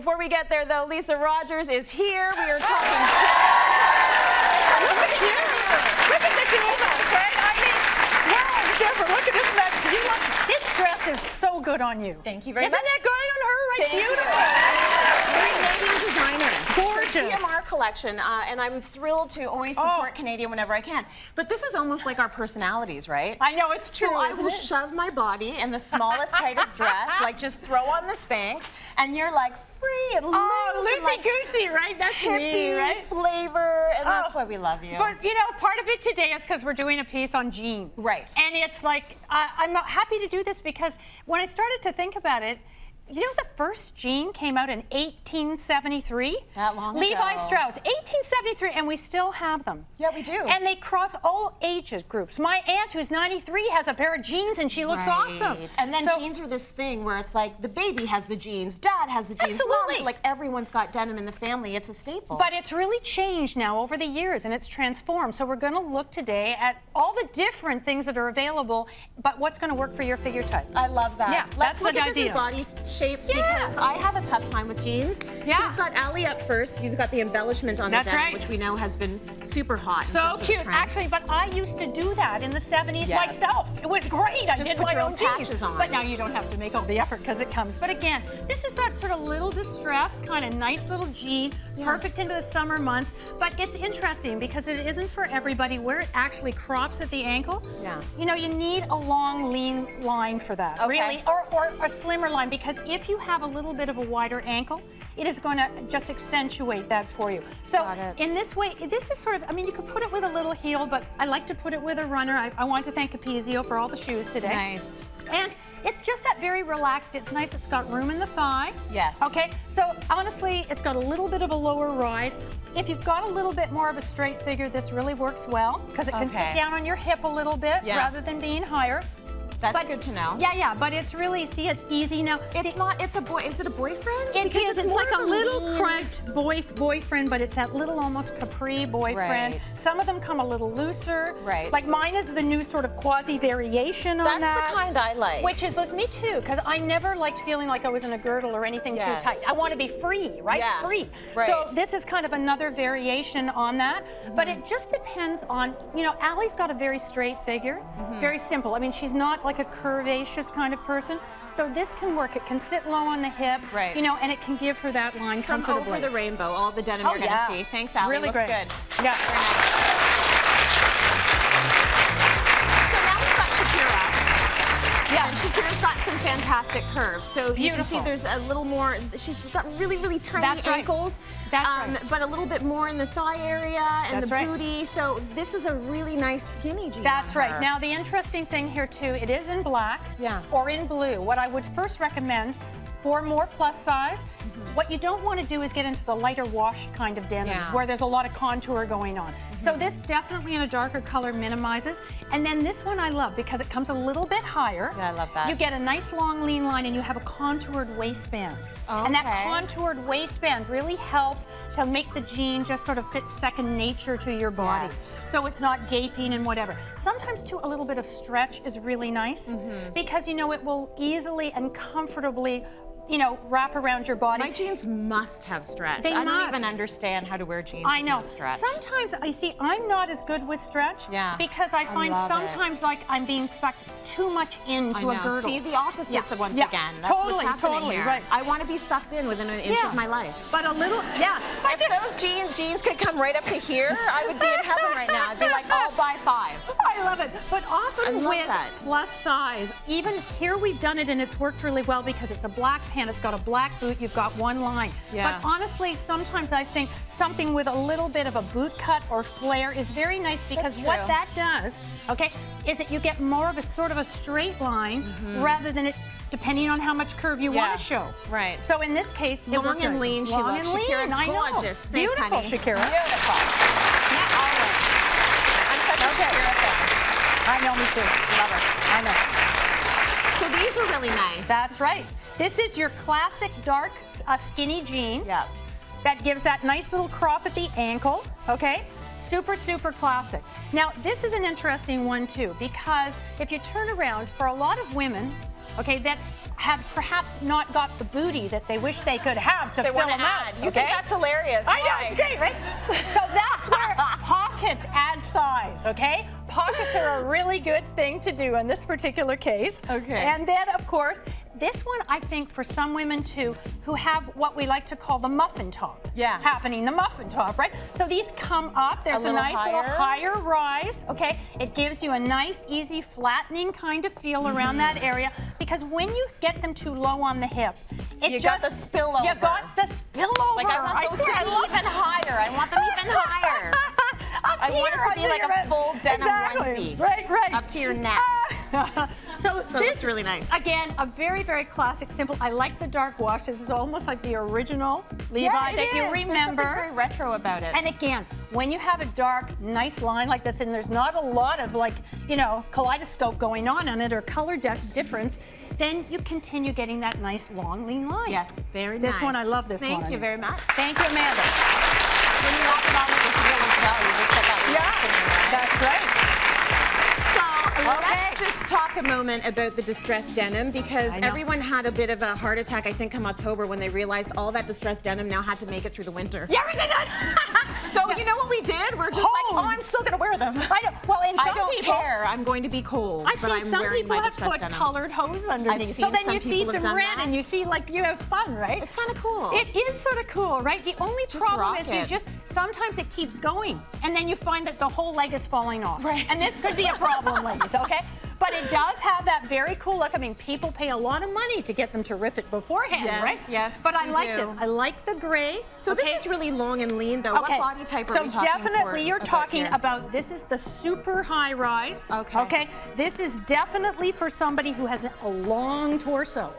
Before we get there, though, Lisa Rogers is here. We are talking. Look at you! Look at the two of us, right? I mean, world's different. Look at this mess. This dress is so good on you. Thank you very much. much. Isn't that good on her? Right? Thank Beautiful. Canadian designer. Gorgeous. It's a TMR collection, and I'm thrilled to always support Canadian whenever I can. But this is almost like our personalities, right? I know, it's true. So I will shove my body in the smallest, tightest dress, like just throw on the Spanx, and you're like free and loose. Loosey and like goosey, right? That's me, hippie right? flavor, and that's why we love you. But you know, part of it today is because we're doing a piece on jeans. Right. And it's like, I'm not happy to do this because when I started to think about it, you know, the first jean came out in 1873? That long ago. Levi Strauss, 1873, and we still have them. Yeah, we do. And they cross all ages groups. My aunt, who's 93, has a pair of jeans, and she looks awesome. And then jeans are this thing where it's like the baby has the jeans, dad has the jeans, Absolutely. mom, like everyone's got denim in the family. It's a staple. But it's really changed now over the years, and it's transformed. So we're going to look today at all the different things that are available, but what's going to work for your figure type. I love that. Yeah, Let's that's look the at idea. different body shapes because I have a tough time with jeans. Yeah. So you've got Ali up first. You've got the embellishment on That's the denim, right. which we know has been super hot. So cute, actually, but I used to do that in the 70s myself. It was great. I did put my your own own jeans. patches on. But now you don't have to make all the effort because it comes. But again, this is that sort of little distressed, kind of nice little jean, perfect into the summer months. But it's interesting because it isn't for everybody. Where it actually crops at the ankle, you know, you need a long, lean line for that, really, or a slimmer line, because if you have a little bit of a wider ankle, it is going to just accentuate that for you. So in this way, this is sort of, I mean, you could put it with a little heel, but I like to put it with a runner. I want to thank Capezio for all the shoes today. Nice. And it's just that very relaxed. It's nice. It's got room in the thigh. Yes. Okay. So honestly, it's got a little bit of a lower rise. If you've got a little bit more of a straight figure, this really works well because it can sit down on your hip a little bit rather than being higher. That's good to know. Yeah, but it's really, see, it's easy now. It's not, it's a boy, is it a boyfriend? It is, it's like a little lean cracked boyfriend, but it's that little almost capri boyfriend. Right. Some of them come a little looser. Right. Like mine is the new sort of quasi variation on that. That's the kind I like. Which is, me too, because I never liked feeling like I was in a girdle or anything too tight. I want to be free, right? Yeah. Free. Right. So this is kind of another variation on that, but it just depends on, you know, Allie's got a very straight figure, very simple. I mean, she's not like a curvaceous kind of person. So this can work. It can sit low on the hip, you know, and it can give her that line comfortably. From over the rainbow, all the denim you're going to see. Thanks, Allie. Really looks great. good. Yeah. Very nice. So now we've got Shakira. Yeah, and Shakira's got some fantastic curves. So you can see there's a little more, she's got really, really tiny ankles. But a little bit more in the thigh area and the booty. So this is a really nice skinny jean. That's right. Now the interesting thing here too, it is in black or in blue. What I would first recommend for more plus size, what you don't want to do is get into the lighter wash kind of denims where there's a lot of contour going on. So this definitely in a darker color minimizes. And then this one I love because it comes a little bit higher. Yeah, I love that. You get a nice long lean line and you have a contoured waistband. And that contoured waistband really helps to make the jean just sort of fit second nature to your body. So it's not gaping and whatever. Sometimes too, a little bit of stretch is really nice because, you know, it will easily and comfortably, you know, wrap around your body. My jeans must have stretch. They I don't must. even understand how to wear jeans I know. with no stretch. Sometimes, I see, I'm not as good with stretch because I find sometimes like I'm being sucked too much into a girdle. See, the opposites once again. That's what's happening here. Right. I want to be sucked in within an inch of my life. But a little, If those jeans could come right up to here, I would be in heaven right now. I'd be like, all by 5. I love it. But often with plus size, even here we've done it and it's worked really well because it's a black pant, it's got a black boot, you've got one line. But honestly, sometimes I think something with a little bit of a boot cut or flare is very nice because what that does, is that you get more of a sort of a straight line rather than it depending on how much curve you want to show. Right. So in this case, long and lean, she looks. Shakira, gorgeous. Thanks, beautiful, honey. Shakira. Beautiful. Yeah, always. I'm such a Shakira fan. I know, me too. Love her. I know. So these are really nice. That's right. This is your classic dark skinny jean. Yeah. That gives that nice little crop at the ankle, Super, super classic. Now, this is an interesting one too, because if you turn around, for a lot of women, that have perhaps not got the booty that they wish they could have to fill them out. You think that's hilarious? I know, it's great, right? So that's where pockets add size, okay? Pockets are a really good thing to do in this particular case. Okay. And then, of course, this one, I think, for some women, too, who have what we like to call the muffin top happening, the muffin top, right? So these come up. There's a nice little higher rise, okay? It gives you a nice, easy, flattening kind of feel around that area, because when you get them too low on the hip, you got the spillover. You got the spillover. Like, I want those to be even higher. I want them even higher. I want it to be like a full denim onesie. Right. Up to your neck. So this looks really nice. Again, a very, very classic, simple. I like the dark wash. This is almost like the original Levi that you remember. There's something very retro about it. And again, when you have a dark, nice line like this, and there's not a lot of kaleidoscope going on it or color difference, then you continue getting that nice, long, lean line. Yes, very nice. This one, I love this one. Thank you very much. Thank you, Amanda. When you walk it on with this heel as well, you just get that that's right. Let's just talk a moment about the distressed denim, because everyone had a bit of a heart attack, I think, come October when they realized all that distressed denim now had to make it through the winter. Yeah, we did that. So you know what we did? We're just like, oh, I'm still going to wear them. I know. Well, and some I don't people, care. I'm going to be cold. I've seen some people have put colored hose underneath. So then you see some red and you see like you have fun, right? It's kind of cool. It is sort of cool, right? The only problem is sometimes it keeps going, and then you find that the whole leg is falling off. Right. And this could be a problem, ladies, okay? But it does have that very cool look. I mean, people pay a lot of money to get them to rip it beforehand, right? Yes, but I like this. I like the gray. So this is really long and lean, though. What body type are we talking So definitely you're talking about, this is the super high rise. Okay. This is definitely for somebody who has a long torso.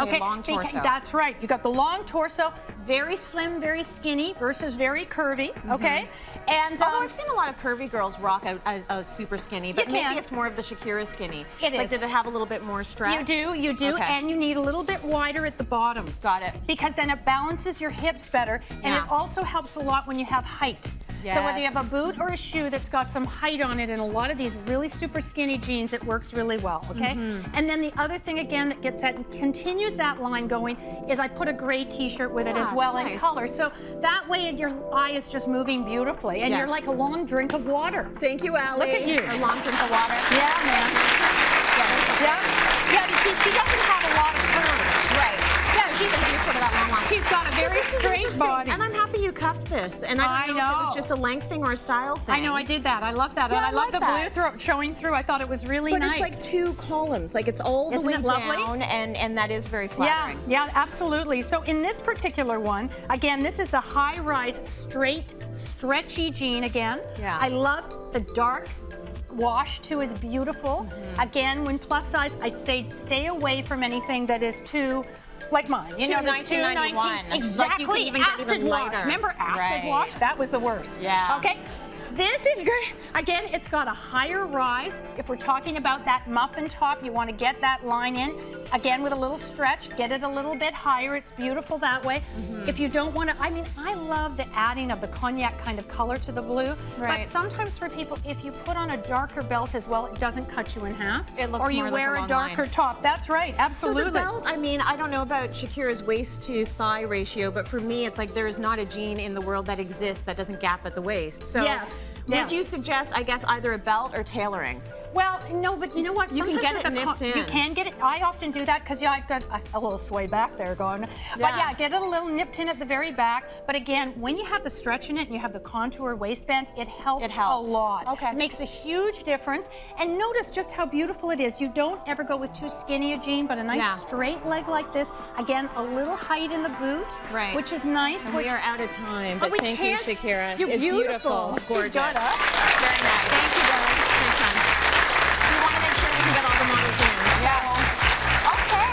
Okay, long torso. That's right. You got the long torso, very slim, very skinny versus very curvy, okay? And although I've seen a lot of curvy girls rock a super skinny, but maybe it's more of the Shakira skinny. It is. Like, did it have a little bit more stretch? You do, and you need a little bit wider at the bottom. Got it. Because then it balances your hips better, and it also helps a lot when you have height. Yes. So whether you have a boot or a shoe that's got some height on it, and a lot of these really super skinny jeans, it works really well, okay? And then the other thing, again, that gets that and continues that line going is I put a gray t-shirt with it as well in color. So that way your eye is just moving beautifully, and you're like a long drink of water. Thank you, Allie. Look at you. A long drink of water. Yeah, man. Yeah, you see, she doesn't have a lot of curves. Right. Yeah, she can do sort of that long line. She's got a very straight body. And I'm happy you cuffed this. And I don't know if it was just a length thing or a style thing. I know, I did that. I love that. And I love the blue showing through. I thought it was really nice. But it's like two columns. Like, it's all the way down, and that is very flattering. Yeah, absolutely. So in this particular one, again, this is the high-rise, straight, stretchy jean again. Yeah. I loved the dark wash too, is beautiful. Again, when plus size, I'd say stay away from anything that is too, like mine. You know, that's 1991. Exactly. Like, you can even get acid even wash. lighter. Remember acid wash? That was the worst. Yeah. Okay. This is great. Again, it's got a higher rise. If we're talking about that muffin top, you want to get that line in. Again, with a little stretch, get it a little bit higher. It's beautiful that way. If you don't want to, I mean, I love the adding of the cognac kind of color to the blue. But sometimes for people, if you put on a darker belt as well, it doesn't cut you in half. It looks or you more wear like a darker top. That's right, absolutely. So the belt, I mean, I don't know about Shakira's waist to thigh ratio, but for me, it's like there is not a jean in the world that exists that doesn't gap at the waist. So would you suggest, I guess, either a belt or tailoring? Well, no, but you know what? You can get it nipped in. You can get it. I often do that because I've got a little sway back there going. But yeah, get it a little nipped in at the very back. But again, when you have the stretch in it and you have the contour waistband, it helps a lot. Okay. It makes a huge difference. And notice just how beautiful it is. You don't ever go with too skinny a jean, but a nice straight leg like this. Again, a little height in the boot, which is nice. And we are out of time, but thank you, Shakira. You're beautiful. It's gorgeous. Very nice. Thank you, darling. Thanks, hon. We want to make sure we can get all the models in. So, okay.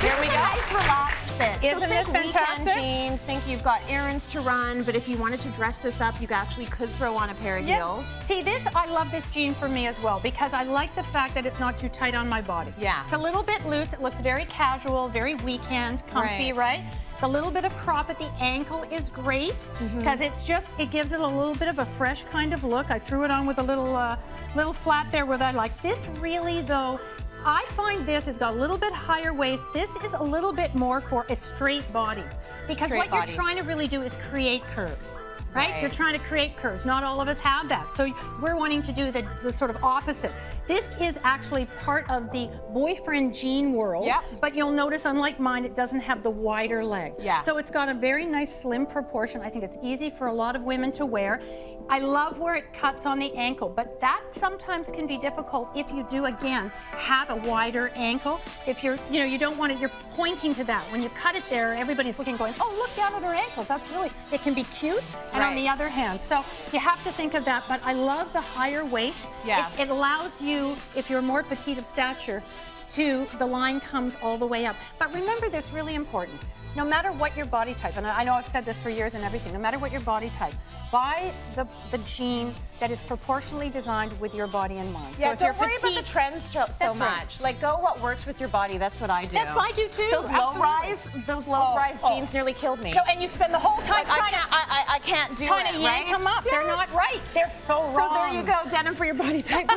This is a nice, relaxed fit. Isn't this fantastic? Weekend jean, think you've got errands to run, but if you wanted to dress this up, you actually could throw on a pair of heels. See, I love this jean for me as well, because I like the fact that it's not too tight on my body. Yeah. It's a little bit loose. It looks very casual, very weekend, comfy, right? The little bit of crop at the ankle is great because it gives it a little bit of a fresh kind of look. I threw it on with a little flat there where I like. This really, though, I find this has got a little bit higher waist. This is a little bit more for a straight body because what you're trying to really do is create curves. Right? You're trying to create curves. Not all of us have that. So we're wanting to do the sort of opposite. This is actually part of the boyfriend jean world, but you'll notice, unlike mine, it doesn't have the wider leg. So it's got a very nice slim proportion. I think it's easy for a lot of women to wear. I love where it cuts on the ankle, but that sometimes can be difficult if you do, again, have a wider ankle. If you're, you don't want it, you're pointing to that. When you cut it there, everybody's looking going, oh, look down at her ankles. That's really, it can be cute. And on the other hand, so you have to think of that, but I love the higher waist. It allows you, if you're more petite of stature, the line comes all the way up. But remember this, really important. No matter what your body type, and I know I've said this for years and everything, no matter what your body type, buy the jean that is proportionally designed with your body in mind. Yeah, so don't worry about the trends so much. Like, go what works with your body. That's what I do. That's what I do too. Those low-rise jeans nearly killed me. No, and you spend the whole time I can't do it, yank them up. They're not right. They're so wrong. So there you go, denim for your body type.